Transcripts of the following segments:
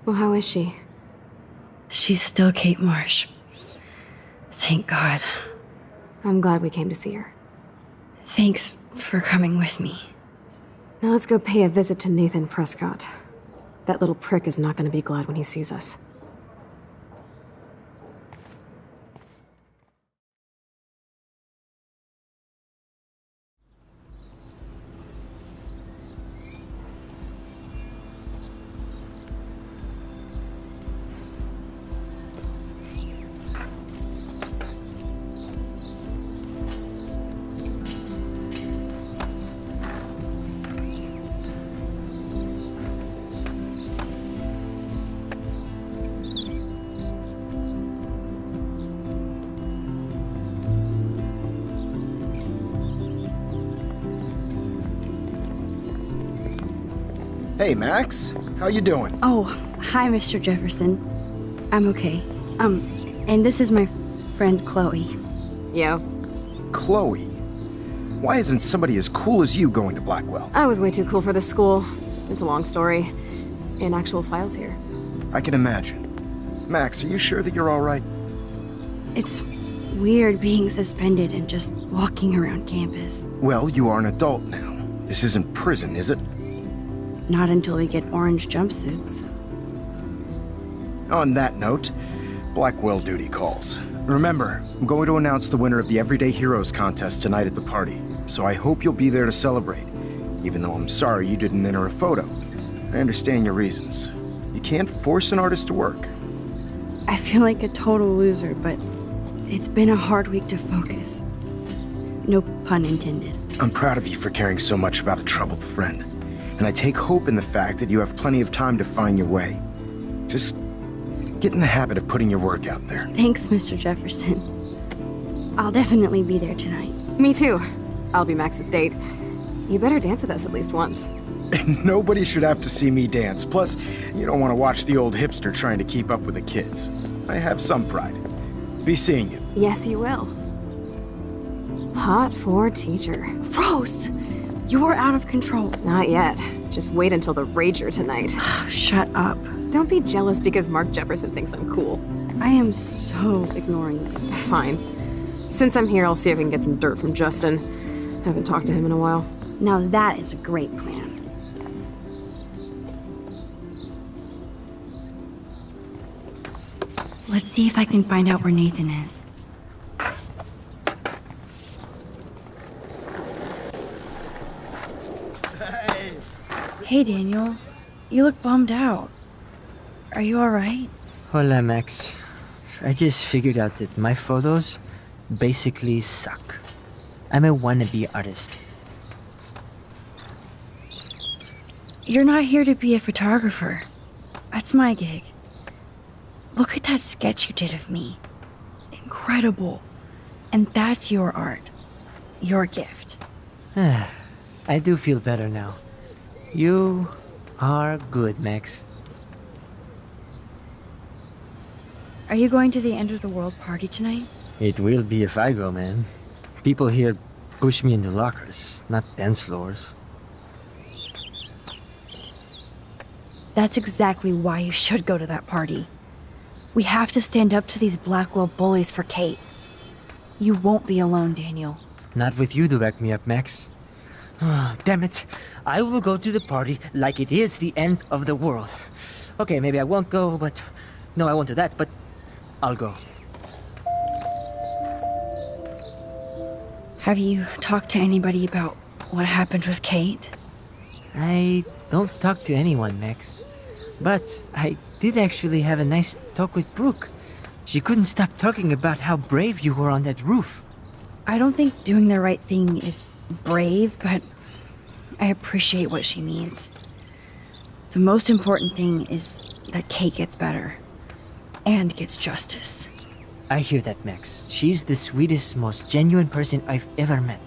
Well, how is she? She's still Kate Marsh. Thank God. I'm glad we came to see her. Thanks for coming with me. Now let's go pay a visit to Nathan Prescott. That little prick is not going to be glad when he sees us. Hey, Max. How you doing? Oh, hi, Mr. Jefferson. I'm okay. And this is my friend Chloe. Yo. Chloe. Why isn't somebody as cool as you going to Blackwell? I was way too cool for this school. It's a long story. In actual files here. I can imagine. Max, are you sure that you're all right? It's weird being suspended and just walking around campus. Well, you are an adult now. This isn't prison, is it? Not until we get orange jumpsuits. On that note, Blackwell duty calls. Remember, I'm going to announce the winner of the Everyday Heroes contest tonight at the party, so I hope you'll be there to celebrate, even though I'm sorry you didn't enter a photo. I understand your reasons. You can't force an artist to work. I feel like a total loser, but it's been a hard week to focus. No pun intended. I'm proud of you for caring so much about a troubled friend, and I take hope in the fact that you have plenty of time to find your way. Just get in the habit of putting your work out there. Thanks, Mr. Jefferson. I'll definitely be there tonight. Me too. I'll be Max's date. You better dance with us at least once. And nobody should have to see me dance. Plus, you don't want to watch the old hipster trying to keep up with the kids. I have some pride. Be seeing you. Yes, you will. Hot for teacher. Gross! You're out of control. Not yet. Just wait until the rager tonight. Shut up. Don't be jealous because Mark Jefferson thinks I'm cool. I am so ignoring you. Fine. Since I'm here, I'll see if I can get some dirt from Justin. Haven't talked to him in a while. Now that is a great plan. Let's see if I can find out where Nathan is. Hey, Daniel. You look bummed out. Are you alright? Hola, Max. I just figured out that my photos basically suck. I'm a wannabe artist. You're not here to be a photographer. That's my gig. Look at that sketch you did of me. Incredible. And that's your art. Your gift. I do feel better now. You are good, Max. Are you going to the end of the world party tonight? It will be if I go, man. People here push me into lockers, not dance floors. That's exactly why you should go to that party. We have to stand up to these Blackwell bullies for Kate. You won't be alone, Daniel. Not with you to back me up, Max. Damn it. I will go to the party like it is the end of the world. Okay, maybe I won't go, but... No, I won't do that, but I'll go. Have you talked to anybody about what happened with Kate? I don't talk to anyone, Max. But I did actually have a nice talk with Brooke. She couldn't stop talking about how brave you were on that roof. I don't think doing the right thing is brave, but I appreciate what she means. The most important thing is that Kate gets better and gets justice. I hear that, Max. She's the sweetest, most genuine person I've ever met.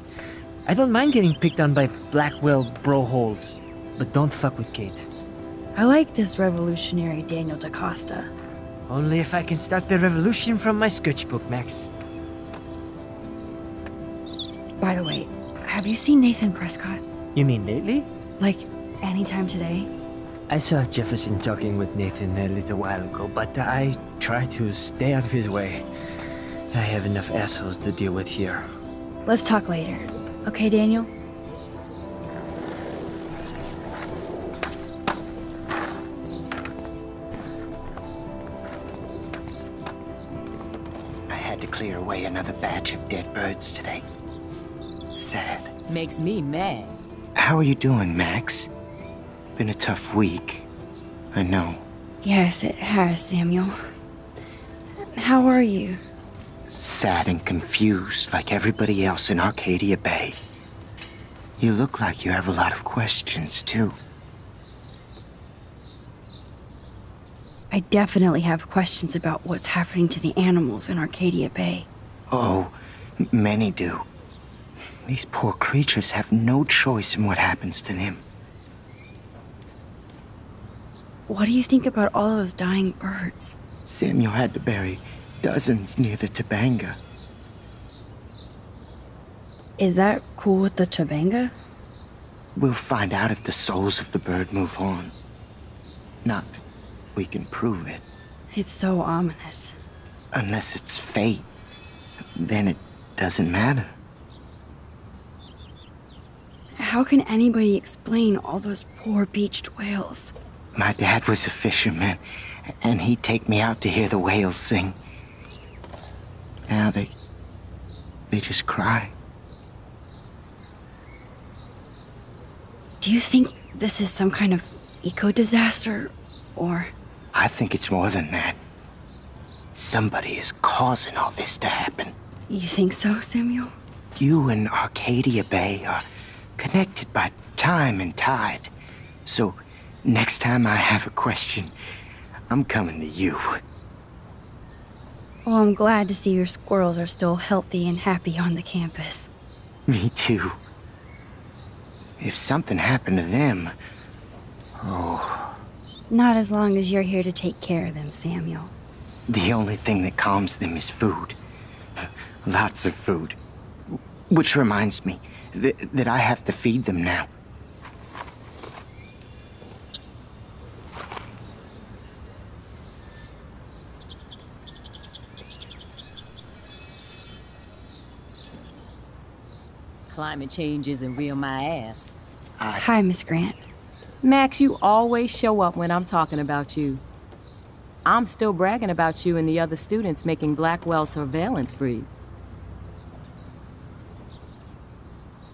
I don't mind getting picked on by Blackwell bro-holes, but don't fuck with Kate. I like this revolutionary Daniel DaCosta. Only if I can start the revolution from my sketchbook, Max. By the way, have you seen Nathan Prescott? You mean lately? Like, anytime today? I saw Jefferson talking with Nathan a little while ago, but I try to stay out of his way. I have enough assholes to deal with here. Let's talk later. Okay, Daniel? I had to clear away another batch of dead birds today. Sad. Makes me mad. How are you doing, Max? Been a tough week. I know. Yes, it has, Samuel. How are you? Sad and confused like everybody else in Arcadia Bay. You look like you have a lot of questions, too. I definitely have questions about what's happening to the animals in Arcadia Bay. Oh, many do. These poor creatures have no choice in what happens to them. What do you think about all those dying birds? Samuel had to bury dozens near the Tabanga. Is that cool with the Tabanga? We'll find out if the souls of the bird move on. Not that we can prove it. It's so ominous. Unless it's fate. Then it doesn't matter. How can anybody explain all those poor beached whales? My dad was a fisherman, and he'd take me out to hear the whales sing. Now they just cry. Do you think this is some kind of eco-disaster, or... I think it's more than that. Somebody is causing all this to happen. You think so, Samuel? You and Arcadia Bay are connected by time and tide. So, next time I have a question, I'm coming to you. Well, I'm glad to see your squirrels are still healthy and happy on the campus. Me too. If something happened to them... Oh, Not as long as you're here to take care of them, Samuel. the only thing that calms them is food. Lots of food. Which reminds me that I have to feed them now. Climate change isn't real my ass. Hi, Miss Grant. Max, you always show up when I'm talking about you. I'm still bragging about you and the other students making Blackwell surveillance free.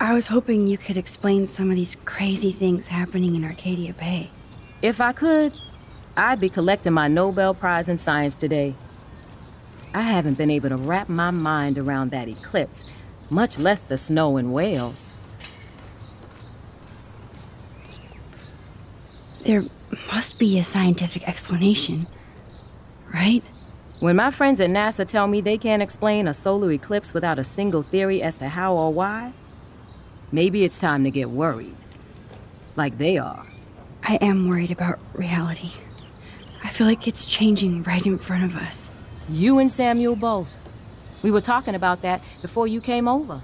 I was hoping you could explain some of these crazy things happening in Arcadia Bay. If I could, I'd be collecting my Nobel Prize in Science today. I haven't been able to wrap my mind around that eclipse, much less the snow in Wales. There must be a scientific explanation, right? When my friends at NASA tell me they can't explain a solar eclipse without a single theory as to how or why, maybe it's time to get worried. Like they are. I am worried about reality. I feel like it's changing right in front of us. You and Samuel both. We were talking about that before you came over.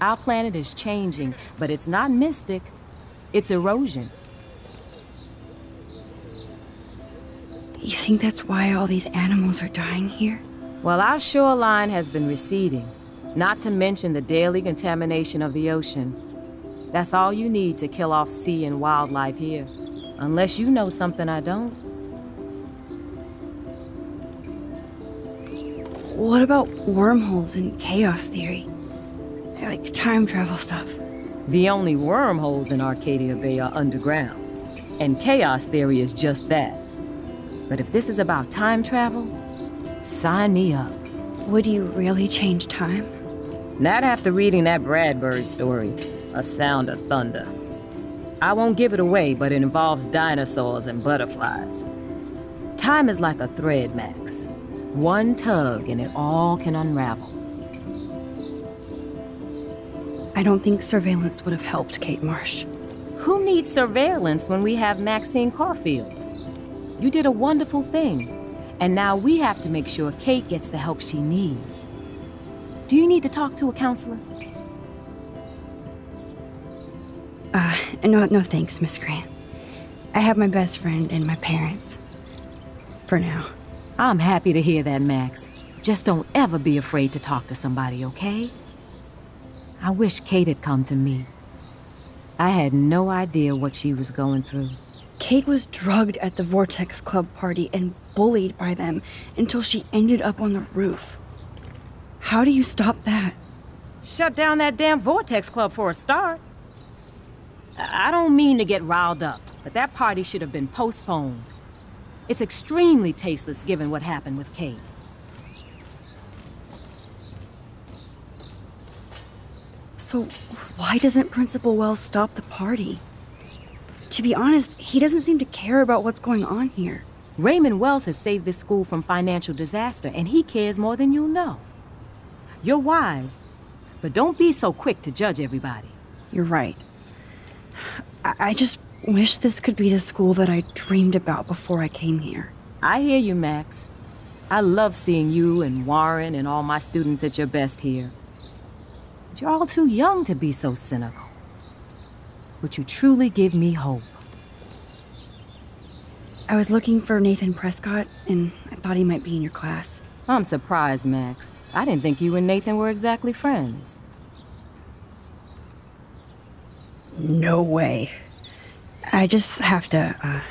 Our planet is changing, but it's not mystic. It's erosion. You think that's why all these animals are dying here? Well, our shoreline has been receding, not to mention the daily contamination of the ocean. That's all you need to kill off sea and wildlife here. Unless you know something I don't. What about wormholes and chaos theory? Like time travel stuff. The only wormholes in Arcadia Bay are underground. And chaos theory is just that. But if this is about time travel, sign me up. Would you really change time? Not after reading that Bradbury story, A Sound of Thunder. I won't give it away, but it involves dinosaurs and butterflies. Time is like a thread, Max. One tug and it all can unravel. I don't think surveillance would have helped, Kate Marsh. Who needs surveillance when we have Maxine Caulfield? You did a wonderful thing, and now we have to make sure Kate gets the help she needs. Do you need to talk to a counselor? No thanks, Miss Grant. I have my best friend and my parents. For now. I'm happy to hear that, Max. Just don't ever be afraid to talk to somebody, okay? I wish Kate had come to me. I had no idea what she was going through. Kate was drugged at the Vortex Club party and bullied by them until she ended up on the roof. How do you stop that? Shut down that damn Vortex Club for a start. I don't mean to get riled up, but that party should have been postponed. It's extremely tasteless given what happened with Kate. So, why doesn't Principal Wells stop the party? To be honest, he doesn't seem to care about what's going on here. Raymond Wells has saved this school from financial disaster, and he cares more than you know. You're wise, but don't be so quick to judge everybody. You're right. I just wish this could be the school that I dreamed about before I came here. I hear you, Max. I love seeing you and Warren and all my students at your best here. But you're all too young to be so cynical. But you truly give me hope. I was looking for Nathan Prescott, and I thought he might be in your class. I'm surprised, Max. I didn't think you and Nathan were exactly friends. No way. I just have to,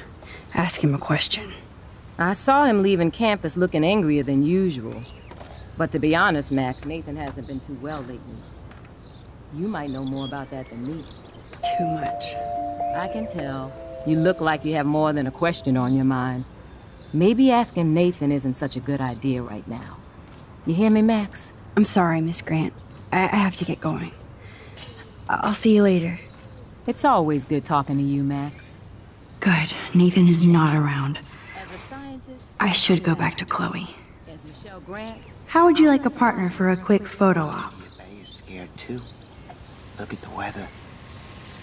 ask him a question. I saw him leaving campus looking angrier than usual. But to be honest, Max, Nathan hasn't been too well lately. You might know more about that than me. Too much. I can tell. You look like you have more than a question on your mind. Maybe asking Nathan isn't such a good idea right now. You hear me, Max? I'm sorry, Miss Grant. I have to get going. I'll see you later. It's always good talking to you, Max. Good. Nathan is not around. As a scientist, I should go back to Chloe. as Michelle Grant, How would you like a partner for a quick photo op? Bay is scared too. Look at the weather.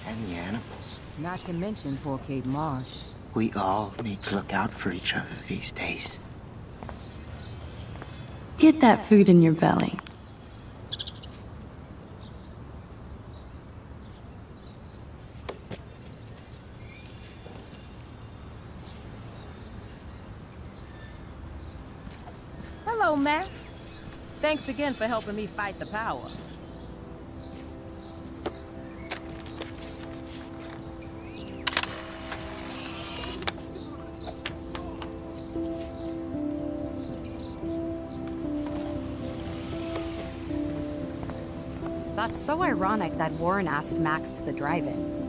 And the animals. not to mention poor Kate Marsh. We all need to look out for each other these days. Get that food in your belly. Hello, Max. Thanks again for helping me fight the power. That's so ironic that Warren asked Max to the drive-in.